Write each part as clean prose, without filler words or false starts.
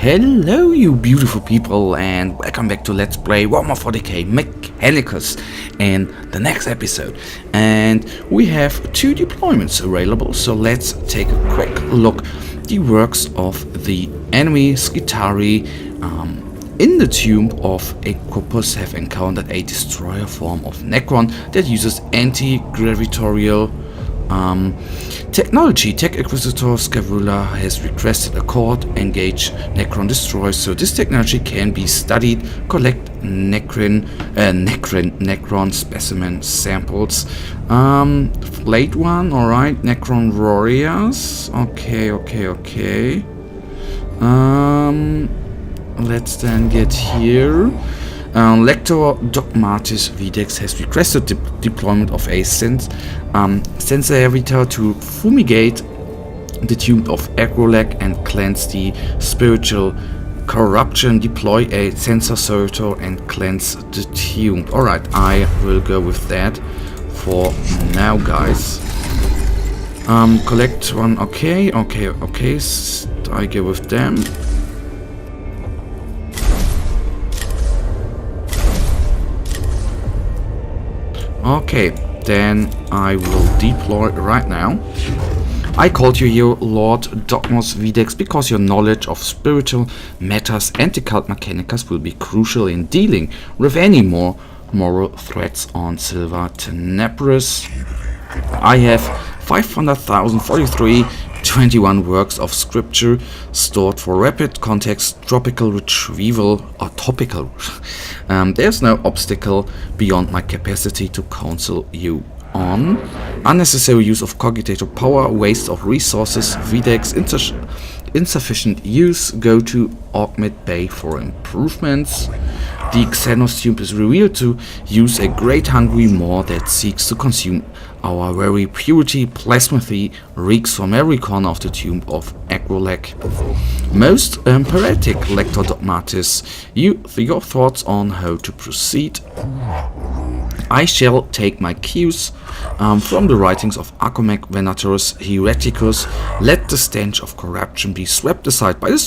Hello you beautiful people and welcome back to Let's Play Warhammer 40k Mechanicus in the next episode. And we have two deployments available, so let's take a quick look. The works of the enemy Skitari in the Tomb of Equipus have encountered a destroyer form of Necron that uses anti-gravitational technology. Tech Inquisitor Scavula has requested a court engage Necron destroyers, so this technology can be studied. Collect Necron specimen samples. Late one, alright. Necron warriors. Okay. Let's then get here. Lector Dogmatis Videx has requested the deployment of a sensor avatar to fumigate the Tomb of Agrolek and cleanse the spiritual corruption. Deploy a sensor servitor and cleanse the tomb. Alright, I will go with that for now, guys. Collect one. Okay. I go with them. Okay, then I will deploy right now. I called you here Lord Dogmos Videx because your knowledge of spiritual matters and the cult Mechanicus will be crucial in dealing with any more moral threats on Silver Tenebris. I have 500,043 works of scripture stored for rapid context topical retrieval or topical. There's no obstacle beyond my capacity to counsel you on. Unnecessary use of cogitator power, waste of resources, Videx, insufficient use, go to Augment Bay for improvements. The Xenos Tomb is revealed to use a great hungry maw that seeks to consume our very purity. Plasmathy reeks from every corner of the Tomb of Agrolek. Most heretic Lector Dogmatis, your thoughts on how to proceed? I shall take my cues from the writings of Acomec Venatorus Hereticus. Let the stench of corruption be swept aside by the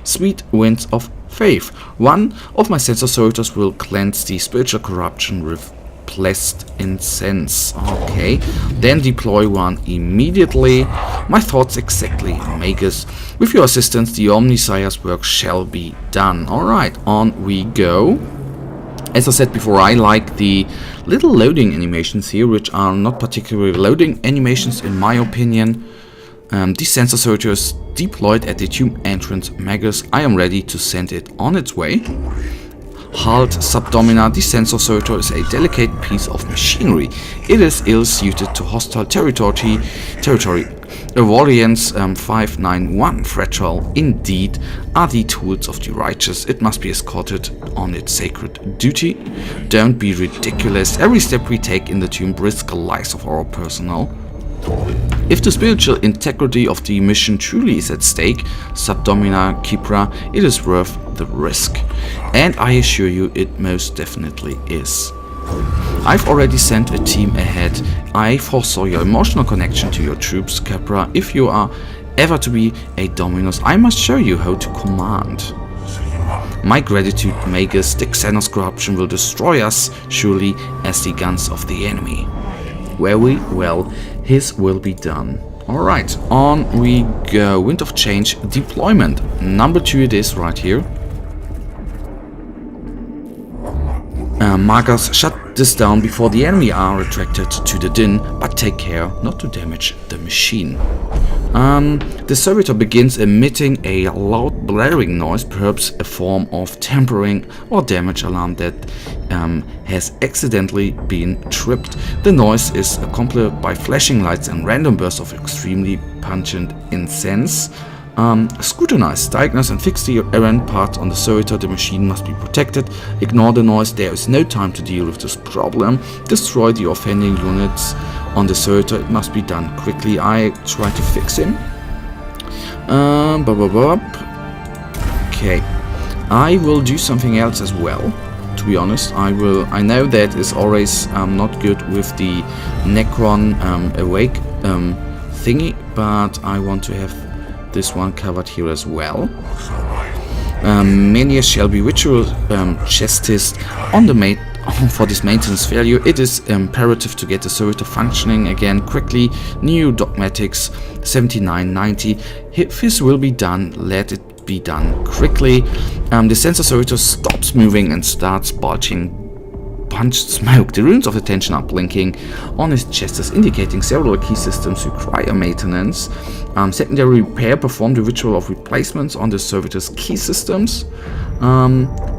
sweet winds of faith. One of my sensor servitors will cleanse the spiritual corruption with blessed incense. Okay, then deploy one immediately. My thoughts exactly, Magus. With your assistance, the Omnisire's work shall be done. Alright, on we go. As I said before, I like the little loading animations here, which are not particularly loading animations in my opinion. The sensor servitor is deployed at the tomb entrance. Magus, I am ready to send it on its way. Halt Subdomina. The sensor servitor is a delicate piece of machinery. It is ill-suited to hostile territory. Variance 591. Fragile indeed are the tools of the righteous. It must be escorted on its sacred duty. Don't be ridiculous. Every step we take in the tomb risks the lives of our personnel. If the spiritual integrity of the mission truly is at stake, Subdomina Kipra, it is worth the risk. And I assure you it most definitely is. I've already sent a team ahead. I foresaw your emotional connection to your troops, Capra. If you are ever to be a Dominus, I must show you how to command. My gratitude, Magus. The Xenos corruption will destroy us, surely as the guns of the enemy. Very well, his will be done. Alright, on we go. Wind of Change deployment. Number 2 it is right here. Magus, shut this down before the enemy are attracted to the din, but take care not to damage the machine. The servitor begins emitting a loud blaring noise, perhaps a form of tampering or damage alarm that has accidentally been tripped. The noise is accompanied by flashing lights and random bursts of extremely pungent incense. Scrutinize, diagnose and fix the errant parts on the servitor. The machine must be protected. Ignore the noise. There is no time to deal with this problem. Destroy the offending units on the servitor. It must be done quickly. I try to fix him. Okay. I will do something else as well. To be honest, I know that is always not good with the Necron awake thingy, but I want to have this one covered here as well. Many shall be ritual chastised on the for this maintenance failure. It is imperative to get the servitor functioning again quickly. New dogmatics 7990. If this will be done, let it be done quickly. The sensor servitor stops moving and starts bulging punched smoke. The runes of the tension are blinking on his chest, indicating several key systems require maintenance. Secondary repair, perform the ritual of replacements on the servitor's key systems.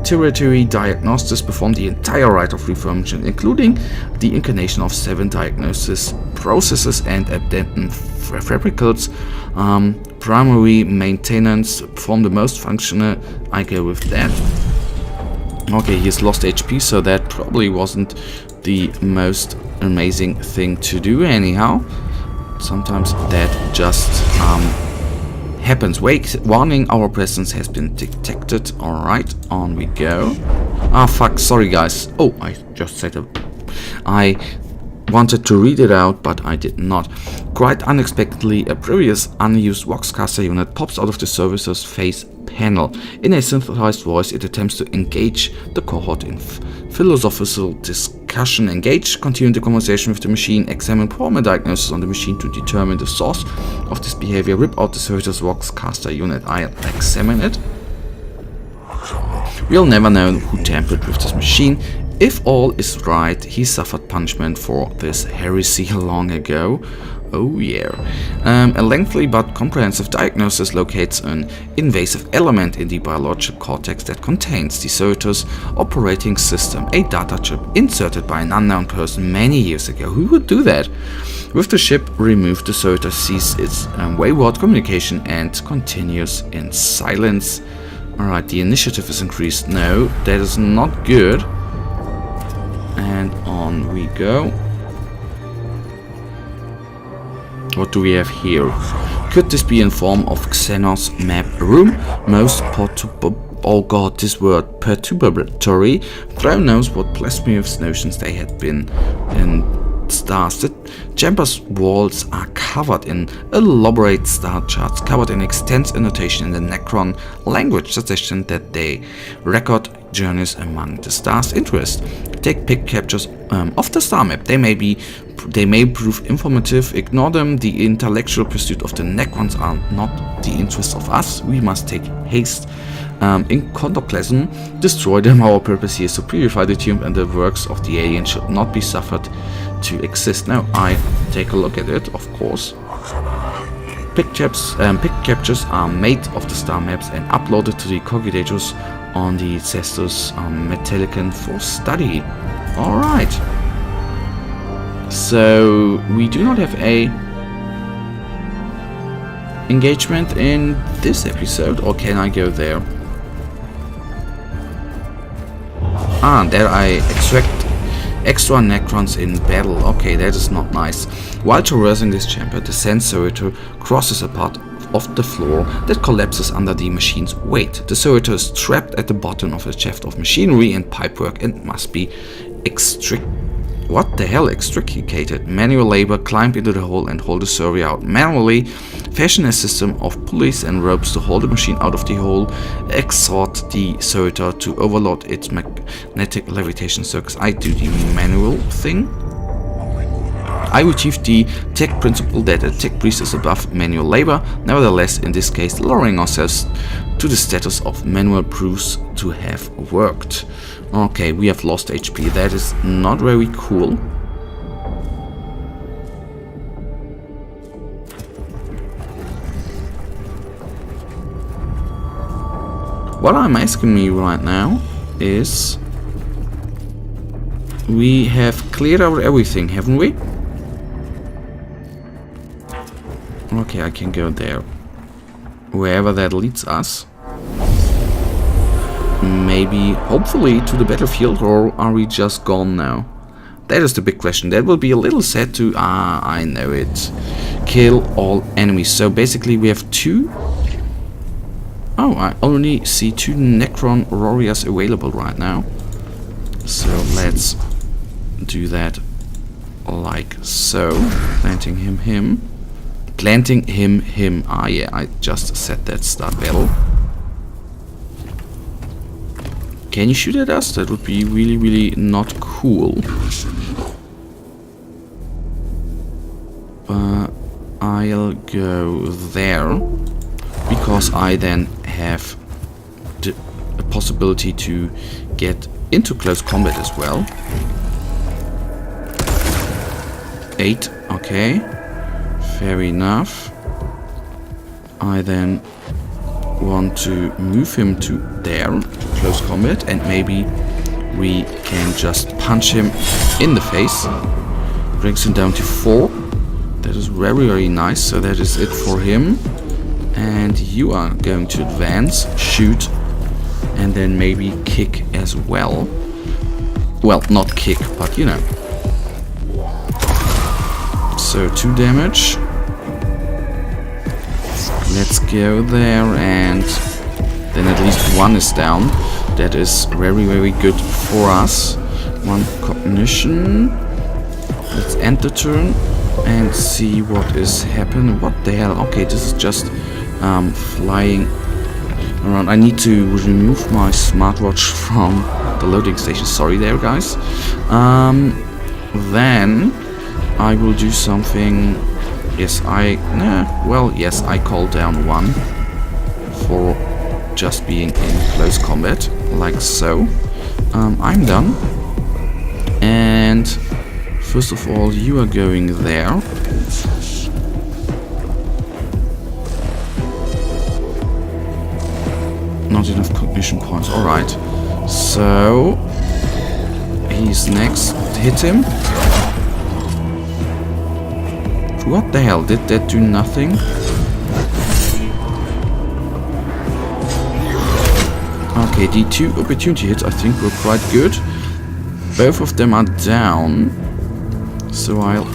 Territory diagnosis, perform the entire rite of refurbishment, including the incarnation of 7 diagnosis processes and addendum fabricals. Primary maintenance, perform the most functional. I go with that. Okay, he's lost HP, so that probably wasn't the most amazing thing to do anyhow. Sometimes that just happens. Wait, warning, our presence has been detected. Alright, on we go. Ah, fuck, sorry guys. Oh, I just said I wanted to read it out, but I did not. Quite unexpectedly, a previous unused Voxcaster unit pops out of the servicer's face panel. In a synthesized voice, it attempts to engage the cohort in philosophical discussion. Engage, continue the conversation with the machine, examine, perform a diagnosis on the machine to determine the source of this behavior, rip out the servitor's Voxcaster unit. I'll examine it. We'll never know who tampered with this machine. If all is right, he suffered punishment for this heresy long ago. Oh yeah. A lengthy but comprehensive diagnosis locates an invasive element in the biological cortex that contains the servitor's operating system, a data chip inserted by an unknown person many years ago. Who would do that? With the chip removed, the servitor ceases its wayward communication and continues in silence. Alright, the initiative is increased. No, that is not good. And on we go. What do we have here? Could this be in form of Xenos map room? Most oh god, this word perturbatory. Throw knows what blasphemous notions they had been in stars. The chamber's walls are covered in elaborate star charts, covered in extensive annotation in the Necron language, suggesting that they record journeys among the stars' interest. Take pick captures of the star map. They may prove informative. Ignore them. The intellectual pursuit of the Necrons are not the interests of us. We must take haste. In Contoplasm, destroy them. Our purpose here is to purify the tomb, and the works of the alien should not be suffered to exist. Now I take a look at it, of course. Pick captures are made of the star maps and uploaded to the Cogitators on the Cestus Metallicon for study. Alright. So we do not have a engagement in this episode, or can I go there? Ah, there I extract extra Necrons in battle. Okay, that is not nice. While traversing this chamber, the Servitor crosses a part of the floor that collapses under the machine's weight. The Servitor is trapped at the bottom of a shaft of machinery and pipework and must be extricated. Manual labor, climb into the hole and hold the Servitor out manually. Fashion a system of pulleys and ropes to hold the machine out of the hole. Exhort the Servitor to overload its magnetic levitation circuits. I do the manual thing. I achieved the tech principle that a tech priest is above manual labor. Nevertheless, in this case, lowering ourselves to the status of manual proves to have worked. Okay, we have lost HP. That is not very cool. What I'm asking me right now is, we have cleared out everything, haven't we? Okay, I can go there. Wherever that leads us. Maybe, hopefully, to the battlefield, or are we just gone now? That is the big question. That will be a little sad to... I know it. Kill all enemies. So basically we have two... Oh, I only see 2 Necron warriors available right now. So let's do that like so. Planting him. Planting him. Ah yeah, I just said that. Start battle. Can you shoot at us? That would be really, really not cool. But I'll go there, because I then have the possibility to get into close combat as well. 8, okay. Fair enough. I then want to move him to there, close combat, and maybe we can just punch him in the face. Brings him down to 4. That is very, very nice. So that is it for him. And you are going to advance, shoot, and then maybe kick as well. Well, not kick, but you know. So 2 damage. Let's go there, and then at least 1 is down. That is very, very good for us. 1 cognition. Let's end the turn and see what is happening. What the hell? Okay, this is just flying around. I need to remove my smartwatch from the loading station. Sorry there, guys. Then I will do something. Yes, yes, I call down 1 for just being in close combat, like so. I'm done. And first of all, you are going there. Not enough cognition points, alright. So, he's next. Hit him. What the hell? Did that do nothing? Okay, the 2 opportunity hits I think were quite good. Both of them are down. So I'll...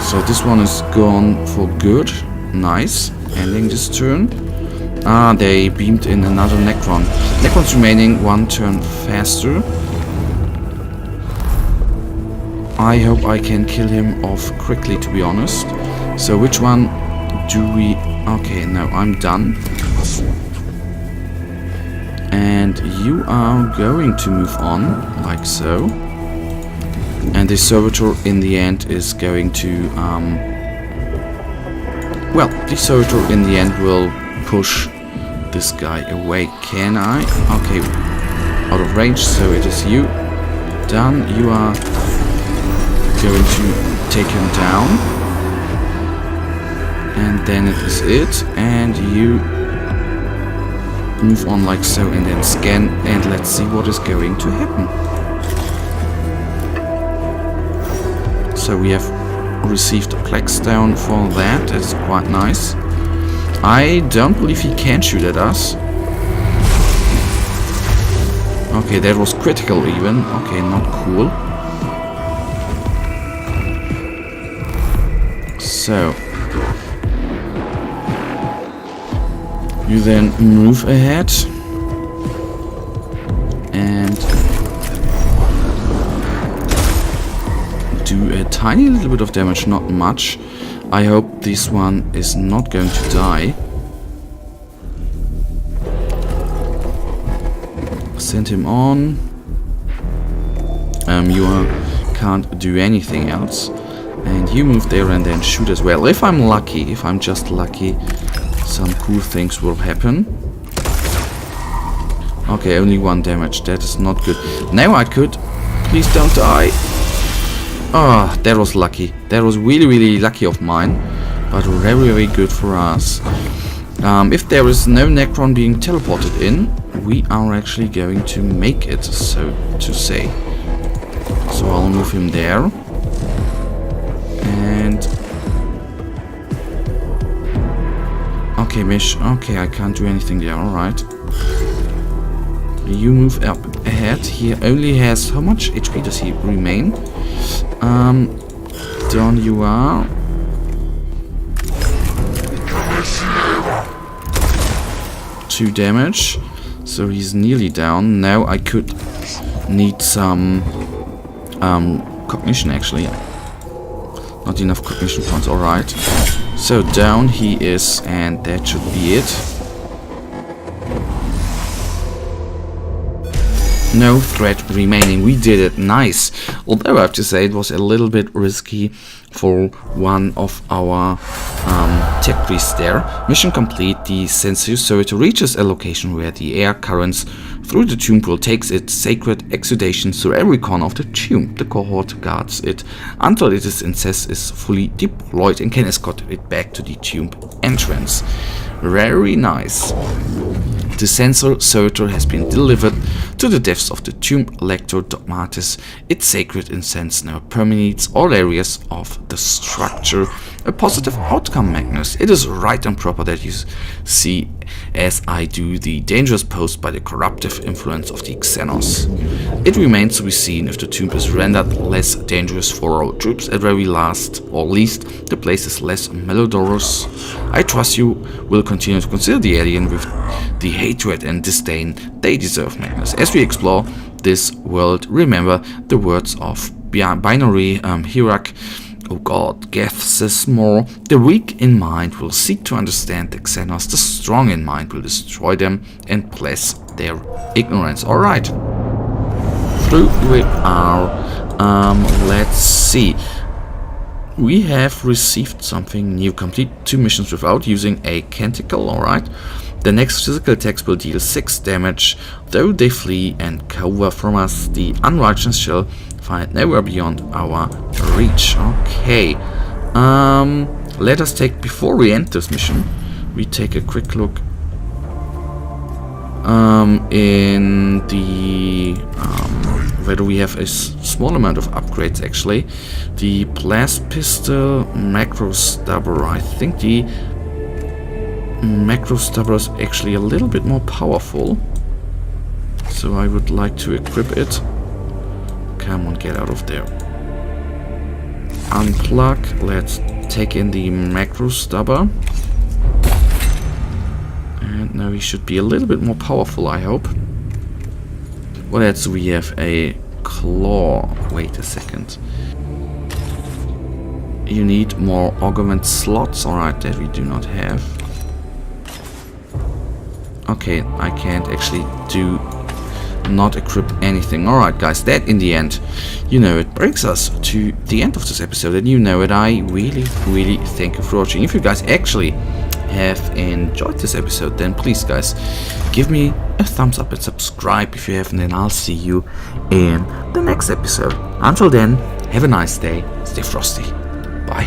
So this one is gone for good. Nice. Ending this turn. Ah, they beamed in another Necron. Necron's remaining 1 turn faster. I hope I can kill him off quickly, to be honest. So which one do we... Okay, no, I'm done. And you are going to move on, like so. And the servitor in the end is going to... Well, the servitor in the end will push this guy away. Can I? Okay, out of range, so it is you. Done. You are going to take him down. And then it is it. And you move on like so, and then scan, and let's see what is going to happen. So we have received a Plex down for that. That's quite nice. I don't believe he can shoot at us. Okay, that was critical even. Okay, not cool. So you then move ahead and do a tiny little bit of damage, not much. I hope this one is not going to die. Send him on. You can't do anything else. And you move there and then shoot as well. If I'm lucky, if I'm just lucky, some cool things will happen. Okay, only 1 damage. That is not good. Now I could. Please don't die. Ah, oh, that was lucky. That was really, really lucky of mine. But very, very good for us. If there is no Necron being teleported in, we are actually going to make it, so to say. So I'll move him there. And... Okay, Mish. Okay, I can't do anything there. Alright. You move up ahead. He only has... How much HP does he remain? Down you are. Two damage. So he's nearly down. Now I could need some cognition actually. Not enough cognition points, alright. So down he is, and that should be it. No threat remaining. We did it. Nice. Although I have to say it was a little bit risky for one of our tech priests there. Mission complete. The sensor servitor reaches a location where the air currents through the tomb pool takes its sacred exudations through every corner of the tomb. The cohort guards it until its incest is fully deployed and can escort it back to the tomb entrance. Very nice. The sensor servitor has been delivered to the depths of the tomb lector dogmatis. Its sacred incense now permeates all areas of the structure. A positive outcome, Magnus. It is right and proper that you see, as I do, the dangers posed by the corruptive influence of the Xenos. It remains to be seen if the tomb is rendered less dangerous for our troops. At very least, the place is less malodorous. I trust you will continue to consider the alien with the hatred and disdain they deserve, Magnus. As we explore this world, remember the words of binary hierarch. Oh god, Geth says more. The weak in mind will seek to understand the Xenos. The strong in mind will destroy them and bless their ignorance. Alright. Through we are. Let's see. We have received something new. Complete 2 missions without using a canticle. Alright. The next physical attacks will deal 6 damage. Though they flee and cover from us, the unrighteous shall find nowhere beyond our reach. Okay. Let us take, before we end this mission, we take a quick look in the whether we have a small amount of upgrades actually. The blast pistol, macro stubber. I think the macro stubber is actually a little bit more powerful, so I would like to equip it. Come on, get out of there. Unplug. Let's take in the macro stubber. And now he should be a little bit more powerful, I hope. What else do we have? A claw. Wait a second. You need more augment slots. Alright, that we do not have. Okay, I can't actually not equip anything. Alright guys, that in the end, it brings us to the end of this episode, and that I really thank you for watching. If you guys actually have enjoyed this episode, then please guys, give me a thumbs up and subscribe if you haven't, and I'll see you in the next episode. Until then, have a nice day, stay frosty, bye.